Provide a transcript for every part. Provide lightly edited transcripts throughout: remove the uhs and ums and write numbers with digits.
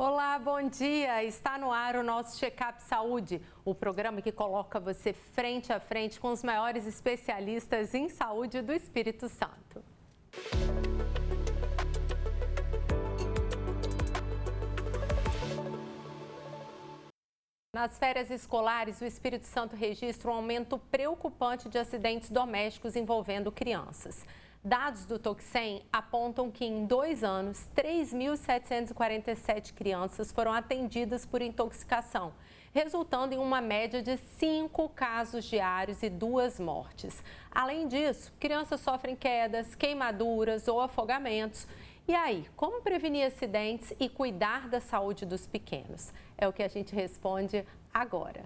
Olá, bom dia! Está no ar o nosso Check-up Saúde, o programa que coloca você frente a frente com os maiores especialistas em saúde do Espírito Santo. Nas férias escolares, o Espírito Santo registra um aumento preocupante de acidentes domésticos envolvendo crianças. Dados do Tocsem apontam que em 2 anos, 3.747 crianças foram atendidas por intoxicação, resultando em uma média de 5 casos diários e 2 mortes. Além disso, crianças sofrem quedas, queimaduras ou afogamentos. E aí, como prevenir acidentes e cuidar da saúde dos pequenos? É o que a gente responde agora.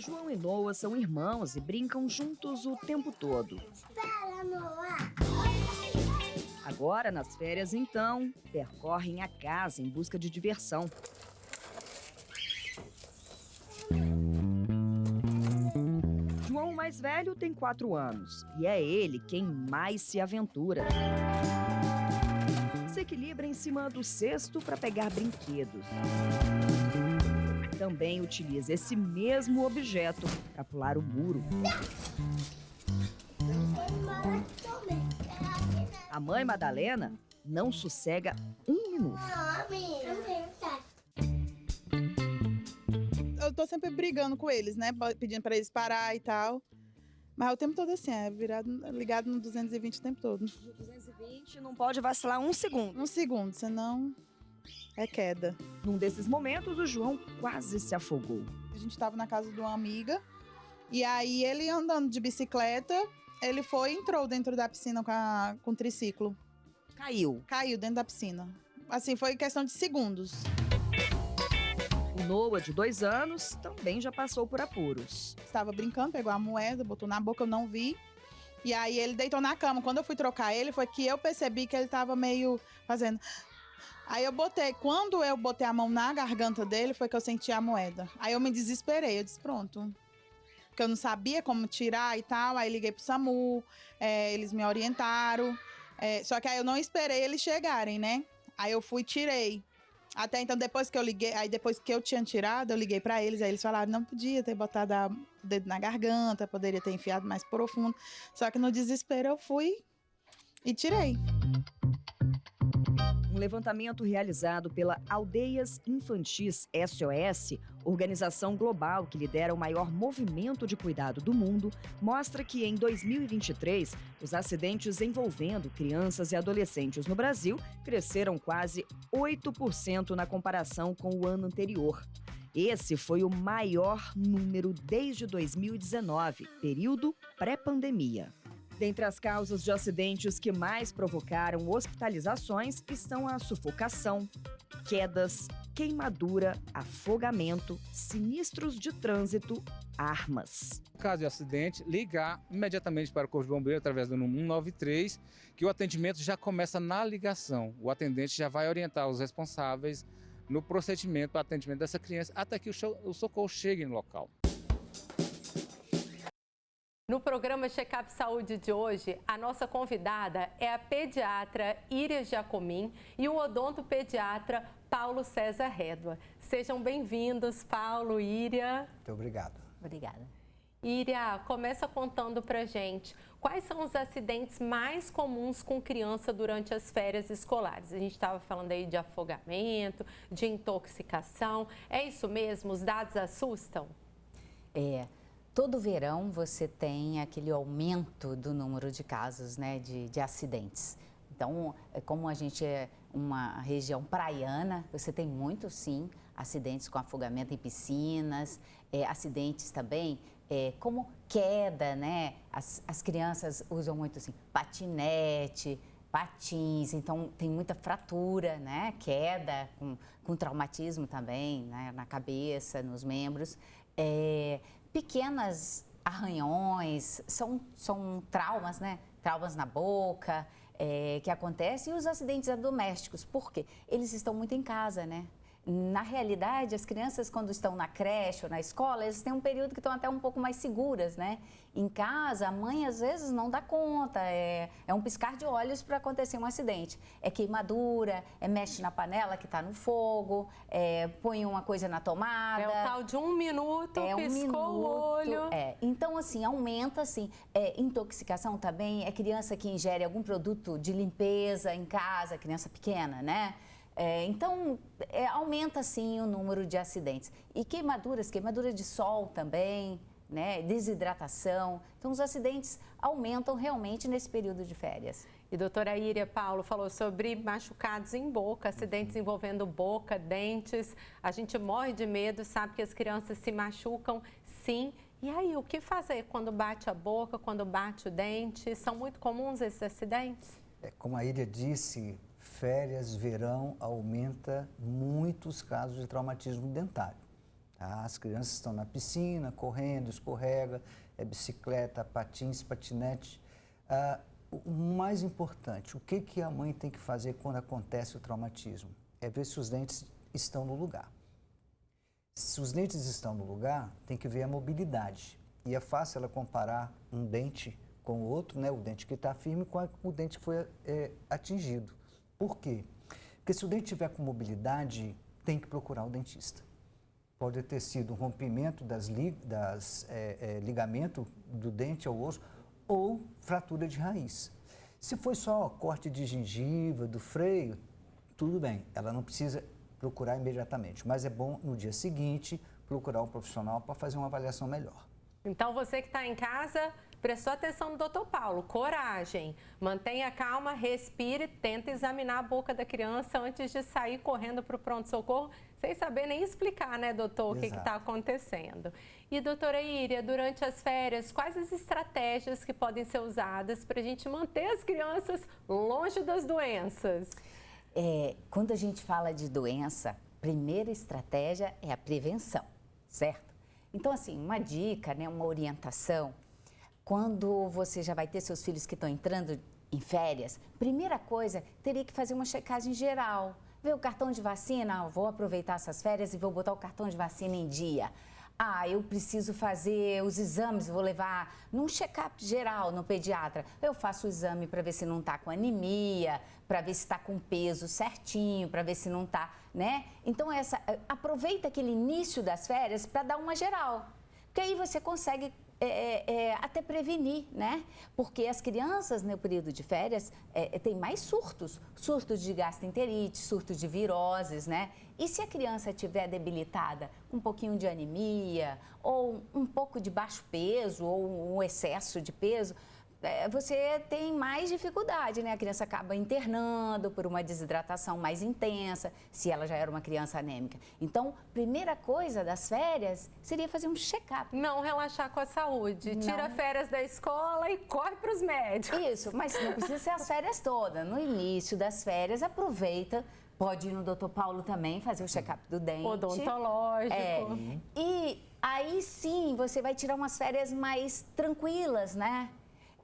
João e Noah são irmãos e brincam juntos o tempo todo. Espera, Noah! Agora, nas férias, então, percorrem a casa em busca de diversão. João, o mais velho, tem 4 anos e é ele quem mais se aventura. Se equilibra em cima do cesto para pegar brinquedos. Também utiliza esse mesmo objeto para pular o muro. A mãe Madalena não sossega um minuto. Eu tô sempre brigando com eles, né? Pedindo para eles parar e tal. Mas o tempo todo assim, ligado no 220 o tempo todo. 220 não pode vacilar um segundo. Um segundo, senão é queda. Num desses momentos, o João quase se afogou. A gente estava na casa de uma amiga e aí ele andando de bicicleta, ele entrou dentro da piscina com o triciclo. Caiu. Caiu dentro da piscina. Assim, foi questão de segundos. O Noah, de 2 anos, também já passou por apuros. Estava brincando, pegou a moeda, botou na boca, eu não vi. E aí ele deitou na cama. Quando eu fui trocar ele, foi que eu percebi que ele estava meio fazendo... Aí quando eu botei a mão na garganta dele, foi que eu senti a moeda. Aí eu me desesperei, eu disse, pronto. Porque eu não sabia como tirar e tal, aí liguei pro SAMU, eles me orientaram. Só que aí eu não esperei eles chegarem, né? Aí eu fui e tirei. Até então, depois que eu liguei, aí depois que eu tinha tirado, eu liguei pra eles, aí eles falaram, não podia ter botado o dedo na garganta, poderia ter enfiado mais profundo. Só que no desespero eu fui e tirei. Um levantamento realizado pela Aldeias Infantis SOS, organização global que lidera o maior movimento de cuidado do mundo, mostra que em 2023, os acidentes envolvendo crianças e adolescentes no Brasil cresceram quase 8% na comparação com o ano anterior. Esse foi o maior número desde 2019, período pré-pandemia. Dentre as causas de acidentes que mais provocaram hospitalizações estão a sufocação, quedas, queimadura, afogamento, sinistros de trânsito, armas. No caso de acidente, ligar imediatamente para o Corpo de Bombeiro através do número 193, que o atendimento já começa na ligação. O atendente já vai orientar os responsáveis no procedimento para atendimento dessa criança até que o socorro chegue no local. No programa Check-up Saúde de hoje, a nossa convidada é a pediatra Íria Giacomin e o odontopediatra Paulo César Redua. Sejam bem-vindos, Paulo, Íria. Muito obrigado. Obrigada. Íria, começa contando pra gente quais são os acidentes mais comuns com criança durante as férias escolares. A gente estava falando aí de afogamento, de intoxicação. É isso mesmo? Os dados assustam? Todo verão você tem aquele aumento do número de casos, né, de acidentes. Então, como a gente é uma região praiana, você tem muito, sim, acidentes com afogamento em piscinas, acidentes também como queda, né? As crianças usam muito, assim, patinete, patins, então tem muita fratura, né? Queda, com traumatismo também, né? Na cabeça, nos membros. Pequenas arranhões, são traumas, né? Traumas na boca, que acontecem, e os acidentes domésticos, por quê? Eles estão muito em casa, né? Na realidade, as crianças, quando estão na creche ou na escola, eles têm um período que estão até um pouco mais seguras, né? Em casa, a mãe às vezes não dá conta, é um piscar de olhos para acontecer um acidente. É queimadura, mexe na panela que está no fogo, põe uma coisa na tomada. É o tal de 1 minuto, piscou o olho. Então, assim, aumenta, assim, intoxicação também, é criança que ingere algum produto de limpeza em casa, criança pequena, né? Então, aumenta sim o número de acidentes. E queimaduras de sol também, né? Desidratação. Então, os acidentes aumentam realmente nesse período de férias. E doutora Íria, Paulo falou sobre machucados em boca, acidentes envolvendo boca, dentes. A gente morre de medo, sabe que as crianças se machucam, sim. E aí, o que fazer quando bate a boca, quando bate o dente? São muito comuns esses acidentes? Como a Íria disse, férias, verão, aumenta muitos casos de traumatismo dentário. Tá? As crianças estão na piscina, correndo, escorrega, bicicleta, patins, patinete. O mais importante, o que a mãe tem que fazer quando acontece o traumatismo? É ver se os dentes estão no lugar. Se os dentes estão no lugar, tem que ver a mobilidade. E é fácil ela comparar um dente com o outro, né? O dente que está firme com o dente que foi atingido. Por quê? Porque se o dente tiver com mobilidade, tem que procurar o dentista. Pode ter sido um rompimento ligamento do dente ao osso ou fratura de raiz. Se foi só corte de gengiva, do freio, tudo bem, ela não precisa procurar imediatamente, mas é bom no dia seguinte procurar um profissional para fazer uma avaliação melhor. Então, você que está em casa, prestou atenção no doutor Paulo, coragem, mantenha calma, respire, tenta examinar a boca da criança antes de sair correndo para o pronto-socorro, sem saber nem explicar, né, doutor, o que está acontecendo. E, doutora Íria, durante as férias, quais as estratégias que podem ser usadas para a gente manter as crianças longe das doenças? Quando a gente fala de doença, a primeira estratégia é a prevenção, certo? Então, assim, uma dica, né, uma orientação, quando você já vai ter seus filhos que estão entrando em férias, primeira coisa, teria que fazer uma checagem geral. Ver o cartão de vacina, vou aproveitar essas férias e vou botar o cartão de vacina em dia. Eu preciso fazer os exames, vou levar num check-up geral no pediatra. Eu faço o exame para ver se não está com anemia, para ver se está com peso certinho, para ver se não está, né? Então, aproveita aquele início das férias para dar uma geral. Porque aí você consegue até prevenir, né? Porque as crianças no período de férias têm mais surtos de gastroenterite, surtos de viroses, né? E se a criança estiver debilitada, um pouquinho de anemia, ou um pouco de baixo peso, ou um excesso de peso, você tem mais dificuldade, né? A criança acaba internando por uma desidratação mais intensa, se ela já era uma criança anêmica. Então, primeira coisa das férias seria fazer um check-up. Não relaxar com a saúde. Tira férias da escola e corre para os médicos. Isso, mas não precisa ser as férias todas. No início das férias, aproveita. Pode ir no doutor Paulo também, fazer o check-up do dente. Odontológico. E aí sim, você vai tirar umas férias mais tranquilas, né?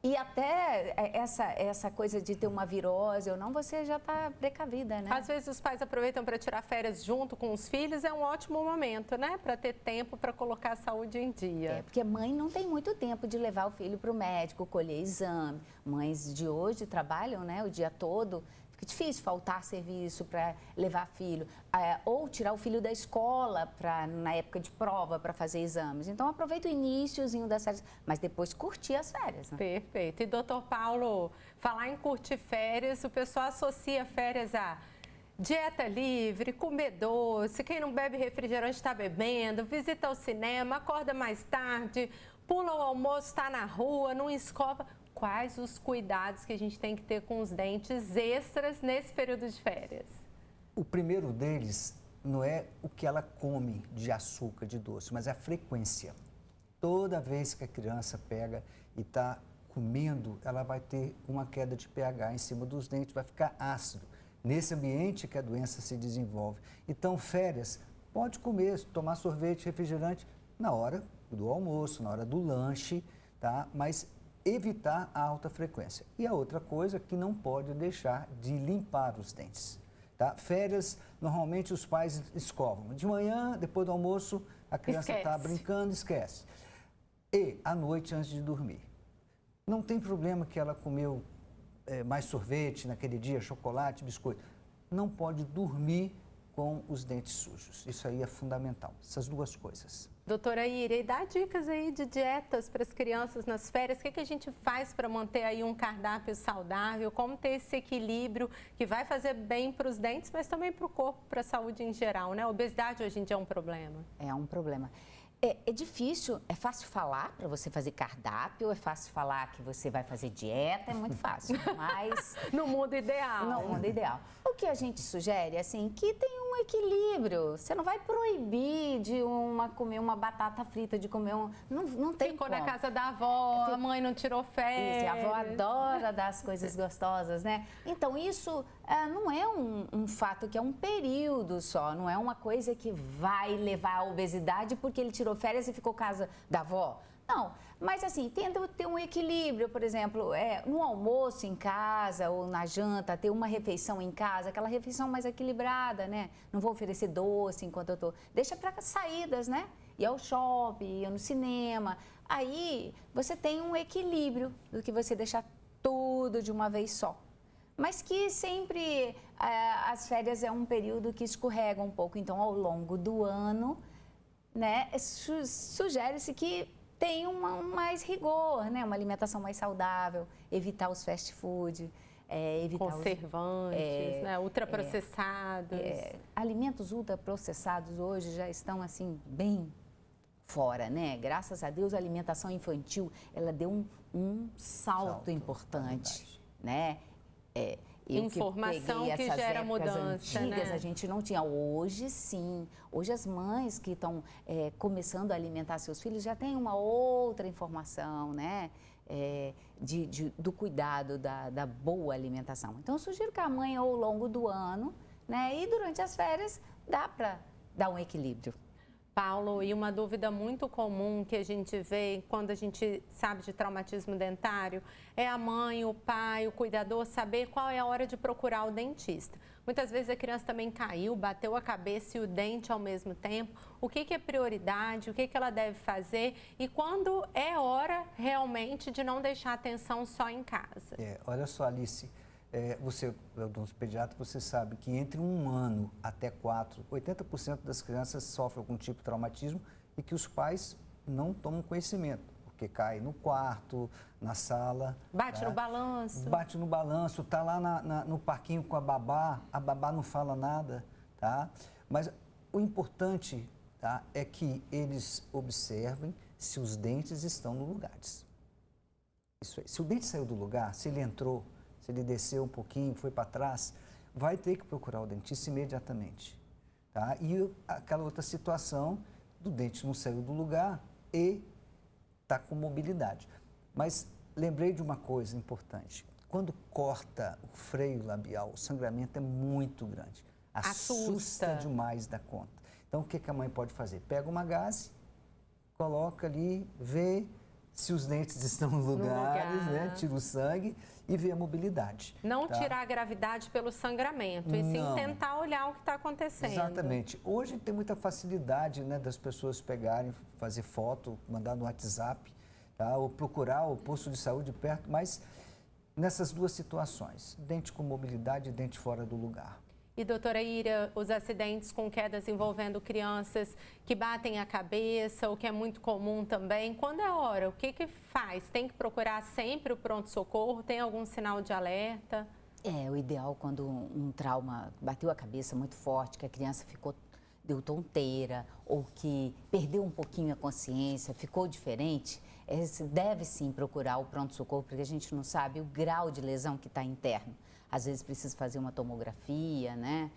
E até essa coisa de ter uma virose ou não, você já está precavida, né? Às vezes os pais aproveitam para tirar férias junto com os filhos, é um ótimo momento, né? Para ter tempo para colocar a saúde em dia. Porque a mãe não tem muito tempo de levar o filho para o médico, colher exame. Mães de hoje trabalham, né, o dia todo. Fica difícil faltar serviço para levar filho, ou tirar o filho da escola na época de prova para fazer exames. Então, aproveita o iniciozinho das férias, mas depois curtir as férias. Né? Perfeito. E, doutor Paulo, falar em curtir férias, o pessoal associa férias a dieta livre, comer doce, quem não bebe refrigerante está bebendo, visita o cinema, acorda mais tarde, pula o almoço, está na rua, não escova. Quais os cuidados que a gente tem que ter com os dentes extras nesse período de férias? O primeiro deles não é o que ela come de açúcar, de doce, mas é a frequência. Toda vez que a criança pega e está comendo, ela vai ter uma queda de pH em cima dos dentes, vai ficar ácido. Nesse ambiente que a doença se desenvolve. Então, férias, pode comer, tomar sorvete, refrigerante na hora do almoço, na hora do lanche, tá? Mas evitar a alta frequência. E a outra coisa que não pode deixar de limpar os dentes. Tá? Férias, normalmente os pais escovam. De manhã, depois do almoço, a criança está brincando, esquece. E à noite, antes de dormir. Não tem problema que ela comeu mais sorvete naquele dia, chocolate, biscoito. Não pode dormir com os dentes sujos. Isso aí é fundamental, essas duas coisas. Doutora Ira, e dá dicas aí de dietas para as crianças nas férias? O que a gente faz para manter aí um cardápio saudável? Como ter esse equilíbrio que vai fazer bem para os dentes, mas também para o corpo, para a saúde em geral, né? A obesidade hoje em dia é um problema. É um problema. É difícil, é fácil falar para você fazer cardápio, é fácil falar que você vai fazer dieta, é muito fácil, mas... No mundo ideal. No mundo ideal. O que a gente sugere, assim, que tem um equilíbrio. Você não vai proibir de comer uma batata frita, de comer um... Não tem Ficou como. na casa da avó, a mãe não tirou férias. Isso, a avó adora dar as coisas gostosas, né? Então, isso não é um fato que é um período só, não é uma coisa que vai levar à obesidade porque ele tirou férias e ficou casa da avó. Não, mas assim, tenta ter um equilíbrio, por exemplo, no almoço em casa ou na janta, ter uma refeição em casa, aquela refeição mais equilibrada, né? Não vou oferecer doce enquanto eu tô... Deixa para saídas, né? Ir ao shopping, ir no cinema. Aí você tem um equilíbrio do que você deixar tudo de uma vez só. Mas que sempre as férias é um período que escorrega um pouco. Então, ao longo do ano, né, sugere-se que tem mais rigor, né? Uma alimentação mais saudável, evitar os fast food, evitar conservantes, né? Ultraprocessados. Alimentos ultraprocessados hoje já estão assim bem fora, né? Graças a Deus a alimentação infantil ela deu um salto importante, né? Informação que gera mudança, antigas, né? A gente não tinha. Hoje, sim. Hoje, as mães que estão começando a alimentar seus filhos já têm uma outra informação, né? Do cuidado da boa alimentação. Então, eu sugiro que a mãe, ao longo do ano, né? E durante as férias, dá para dar um equilíbrio. Paulo, e uma dúvida muito comum que a gente vê quando a gente sabe de traumatismo dentário é a mãe, o pai, o cuidador saber qual é a hora de procurar o dentista. Muitas vezes a criança também caiu, bateu a cabeça e o dente ao mesmo tempo. O que é prioridade, o que ela deve fazer e quando é hora realmente de não deixar a atenção só em casa? Olha só, Alice. Você é odontopediatra, você sabe que entre 1 ano até 4, 80% das crianças sofrem algum tipo de traumatismo e que os pais não tomam conhecimento, porque cai no quarto, na sala. Bate no balanço. Bate no balanço, está lá no parquinho com a babá não fala nada, tá? Mas o importante, tá, é que eles observem se os dentes estão no lugar. Isso aí. Se o dente saiu do lugar, se ele entrou, se ele desceu um pouquinho, foi para trás, vai ter que procurar o dentista imediatamente. Tá? E aquela outra situação do dente não saiu do lugar e está com mobilidade. Mas lembrei de uma coisa importante. Quando corta o freio labial, o sangramento é muito grande. Assusta demais da conta. Então, o que a mãe pode fazer? Pega uma gaze, coloca ali, vê se os dentes estão no lugares, né? Tira o sangue e vê a mobilidade. Não tirar a gravidade pelo sangramento, e sim tentar olhar o que está acontecendo. Exatamente. Hoje tem muita facilidade, né, das pessoas pegarem, fazer foto, mandar no WhatsApp, tá? Ou procurar o posto de saúde perto, mas nessas duas situações, dente com mobilidade e dente fora do lugar. E, doutora Ira, os acidentes com quedas envolvendo crianças que batem a cabeça, o que é muito comum também, quando é a hora? O que faz? Tem que procurar sempre o pronto-socorro? Tem algum sinal de alerta? O ideal quando um trauma bateu a cabeça muito forte, que a criança deu tonteira ou que perdeu um pouquinho a consciência, ficou diferente, deve sim procurar o pronto-socorro, porque a gente não sabe o grau de lesão que está interno. Às vezes precisa fazer uma tomografia, né?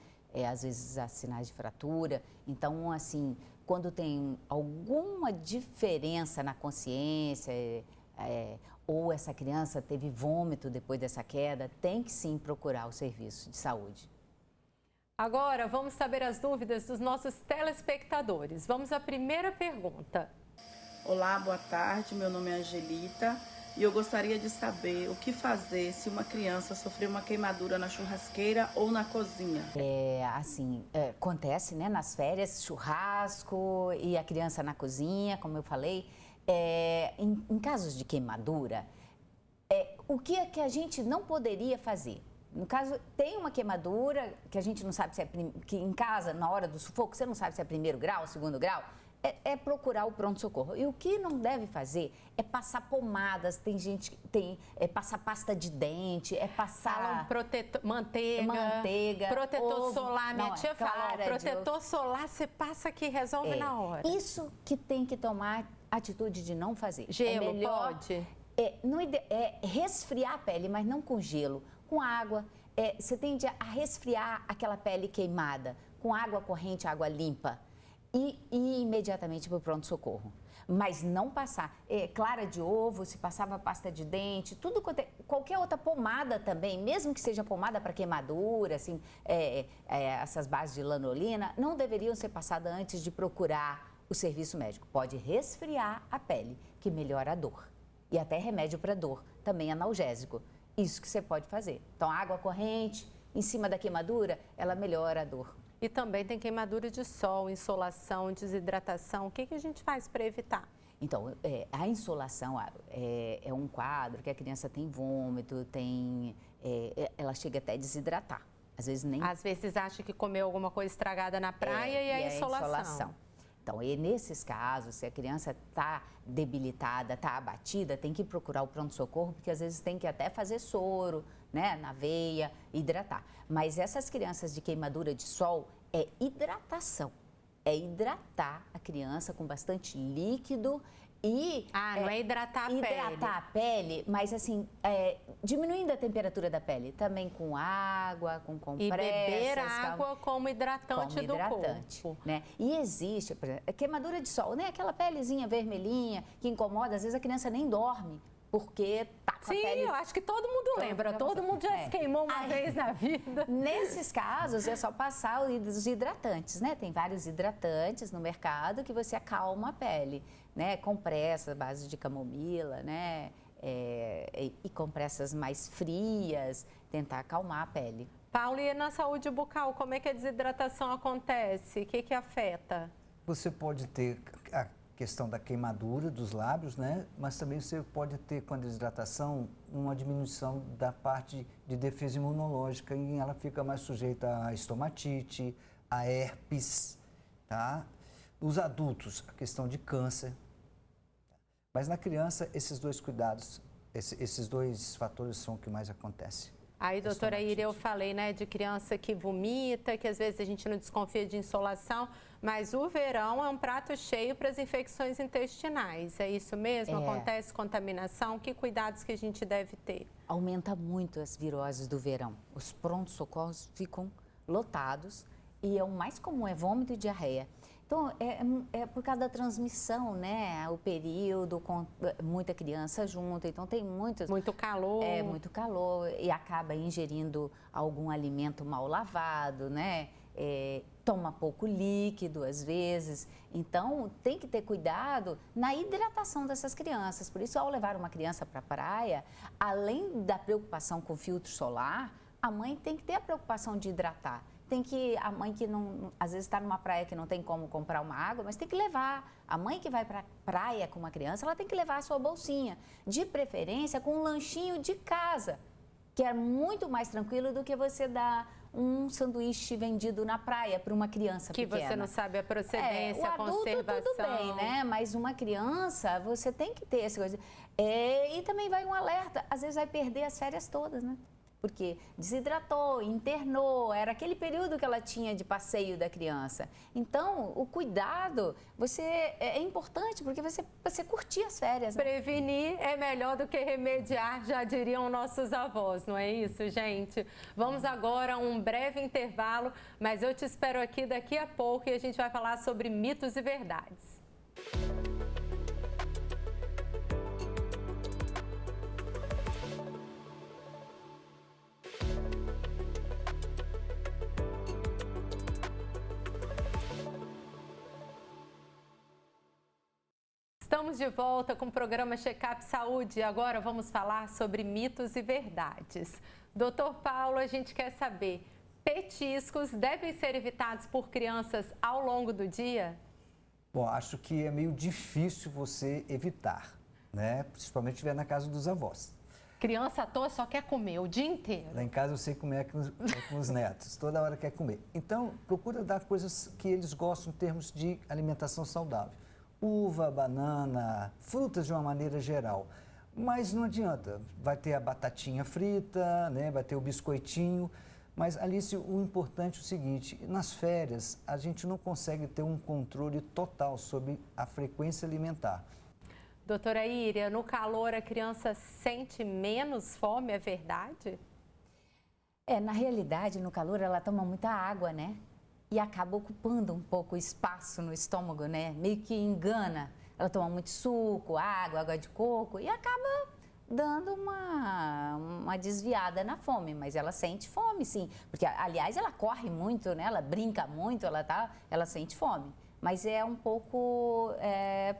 Às vezes há sinais de fratura. Então, assim, quando tem alguma diferença na consciência, ou essa criança teve vômito depois dessa queda, tem que sim procurar o serviço de saúde. Agora, vamos saber as dúvidas dos nossos telespectadores. Vamos à primeira pergunta. Olá, boa tarde. Meu nome é Angelita. e eu gostaria de saber o que fazer se uma criança sofrer uma queimadura na churrasqueira ou na cozinha. Acontece, né, nas férias, churrasco e a criança na cozinha, como eu falei. Em casos de queimadura, o que é que a gente não poderia fazer? No caso, tem uma queimadura que a gente não sabe se que em casa, na hora do sufoco, você não sabe se é primeiro grau, segundo grau, procurar o pronto-socorro. E o que não deve fazer é passar pomadas, tem gente que passar pasta de dente, passar... Manteiga, protetor ovo, solar, minha tia fala, protetor solar você passa que resolve na hora. Isso que tem que tomar atitude de não fazer. Gelo, pode? Resfriar a pele, mas não com gelo, com água. Você tende a resfriar aquela pele queimada, com água corrente, água limpa. E imediatamente para o pronto-socorro. Mas não passar clara de ovo, se passava pasta de dente, qualquer outra pomada também, mesmo que seja pomada para queimadura, assim, essas bases de lanolina, não deveriam ser passadas antes de procurar o serviço médico. Pode resfriar a pele, que melhora a dor. E até remédio para dor, também analgésico. Isso que você pode fazer. Então, água corrente, em cima da queimadura, ela melhora a dor. E também tem queimadura de sol, insolação, desidratação. O que a gente faz para evitar? Então, a insolação é um quadro que a criança tem vômito, ela chega até a desidratar. Às vezes acha que comeu alguma coisa estragada na praia e é insolação. Então, nesses casos, se a criança está debilitada, está abatida, tem que procurar o pronto-socorro, porque às vezes tem que até fazer soro, né, na veia, hidratar. Mas essas crianças de queimadura de sol é hidratação. É hidratar a criança com bastante líquido e... não é hidratar a pele. Hidratar a pele, mas assim, diminuindo a temperatura da pele. Também com água, com compressas. E beber água como hidratante do corpo. Né? E existe, por exemplo, queimadura de sol, né? Aquela pelezinha vermelhinha que incomoda, às vezes a criança nem dorme. Porque tá com a pele... eu acho que todo mundo lembra. Todo mundo já se queimou uma vez na vida. Nesses casos, é só passar os hidratantes, né? Tem vários hidratantes no mercado que você acalma a pele, né? Compressas, base de camomila, né? E compressas mais frias, tentar acalmar a pele. Paulo, e na saúde bucal, como é que a desidratação acontece? O que afeta? Você pode ter a questão da queimadura dos lábios, né? Mas também você pode ter, com a desidratação, uma diminuição da parte de defesa imunológica e ela fica mais sujeita a estomatite, a herpes, tá? Os adultos, a questão de câncer. Mas na criança, esses dois cuidados, esses dois fatores são o que mais acontece. Aí, doutora Ira, eu falei, né, de criança que vomita, que às vezes a gente não desconfia de insolação, mas o verão é um prato cheio para as infecções intestinais. É isso mesmo? Acontece contaminação? Que cuidados que a gente deve ter? Aumenta muito as viroses do verão. Os prontos-socorros ficam lotados e o mais comum é vômito e diarreia. Então, é por causa da transmissão, né? O período com muita criança junto, então tem muito calor. Muito calor e acaba ingerindo algum alimento mal lavado, né? Toma pouco líquido às vezes. Então, tem que ter cuidado na hidratação dessas crianças. Por isso, ao levar uma criança para a praia, além da preocupação com o filtro solar, a mãe tem que ter a preocupação de hidratar. A mãe que não, às vezes está numa praia que não tem como comprar uma água, mas tem que levar. A mãe que vai para a praia com uma criança, ela tem que levar a sua bolsinha, de preferência com um lanchinho de casa, que é muito mais tranquilo do que você dar um sanduíche vendido na praia para uma criança pequena. Que você não sabe a procedência, a conservação. Tudo bem, né? Mas uma criança, você tem que ter essa coisa. E também vai um alerta, às vezes vai perder as férias todas, né? Porque desidratou, internou, era aquele período que ela tinha de passeio da criança. Então, o cuidado é importante, porque você curtir as férias. Né? Prevenir é melhor do que remediar, já diriam nossos avós, não é isso, gente? Vamos agora a um breve intervalo, mas eu te espero aqui daqui a pouco e a gente vai falar sobre mitos e verdades. Estamos de volta com o programa Check-up Saúde e agora vamos falar sobre mitos e verdades. Doutor Paulo, a gente quer saber, petiscos devem ser evitados por crianças ao longo do dia? Bom, acho que é meio difícil você evitar, né? Principalmente se estiver na casa dos avós. Criança à toa só quer comer o dia inteiro. Lá em casa eu sei comer com os netos, toda hora quer comer. Então, procura dar coisas que eles gostam em termos de alimentação saudável. Uva, banana, frutas de uma maneira geral. Mas não adianta, vai ter a batatinha frita, né? Vai ter o biscoitinho. Mas, Alice, o importante é o seguinte, nas férias a gente não consegue ter um controle total sobre a frequência alimentar. Doutora Íria, no calor a criança sente menos fome, é verdade? Na realidade, no calor ela toma muita água, né? E acaba ocupando um pouco o espaço no estômago, né? Meio que engana. Ela toma muito suco, água de coco e acaba dando uma desviada na fome. Mas ela sente fome, sim. Porque, aliás, ela corre muito, né? Ela brinca muito, ela sente fome. Mas é um pouco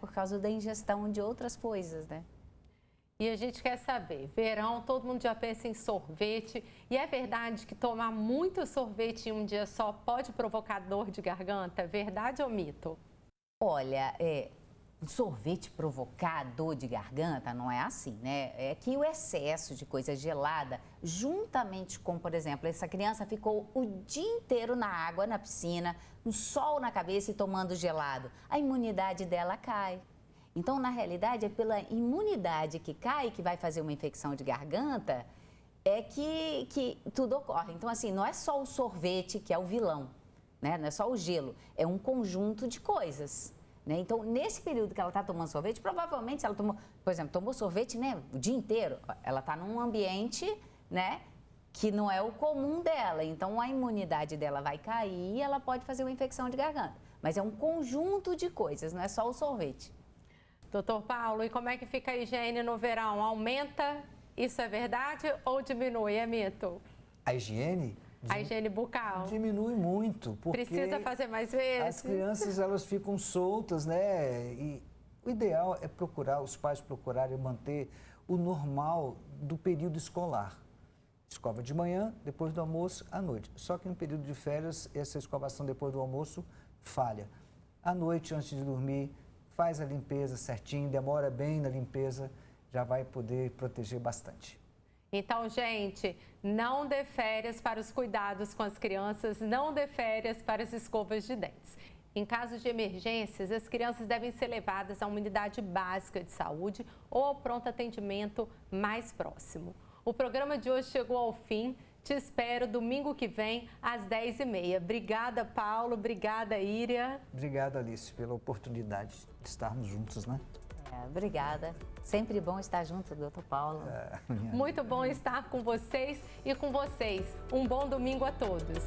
por causa da ingestão de outras coisas, né? E a gente quer saber, verão, todo mundo já pensa em sorvete. E é verdade que tomar muito sorvete em um dia só pode provocar dor de garganta? Verdade ou mito? Olha, sorvete provocar dor de garganta não é assim, né? É que o excesso de coisa gelada, juntamente com, por exemplo, essa criança ficou o dia inteiro na água, na piscina, no sol na cabeça e tomando gelado, a imunidade dela cai. Então, na realidade, é pela imunidade que cai, que vai fazer uma infecção de garganta, que tudo ocorre. Então, assim, não é só o sorvete que é o vilão, né? Não é só o gelo, é um conjunto de coisas. Né? Então, nesse período que ela está tomando sorvete, provavelmente, se ela tomou, por exemplo, tomou sorvete, né, o dia inteiro, ela está num ambiente, né, que não é o comum dela. Então, a imunidade dela vai cair e ela pode fazer uma infecção de garganta. Mas é um conjunto de coisas, não é só o sorvete. Doutor Paulo, e como é que fica a higiene no verão? Aumenta? Isso é verdade ou diminui? É mito? A higiene? A higiene bucal? Diminui muito, porque precisa fazer mais vezes? As crianças, elas ficam soltas, né? E o ideal é os pais procurarem manter o normal do período escolar. Escova de manhã, depois do almoço, à noite. Só que no período de férias, essa escovação depois do almoço falha. À noite, antes de dormir, faz a limpeza certinho, demora bem na limpeza, já vai poder proteger bastante. Então, gente, não dê férias para os cuidados com as crianças, não dê férias para as escovas de dentes. Em caso de emergências, as crianças devem ser levadas a uma unidade básica de saúde ou ao pronto atendimento mais próximo. O programa de hoje chegou ao fim. Te espero domingo que vem, às 10h30. Obrigada, Paulo. Obrigada, Íria. Obrigado, Alice, pela oportunidade de estarmos juntos, né? Obrigada. Sempre bom estar junto, doutor Paulo. Muito bom estar com vocês e com vocês. Um bom domingo a todos.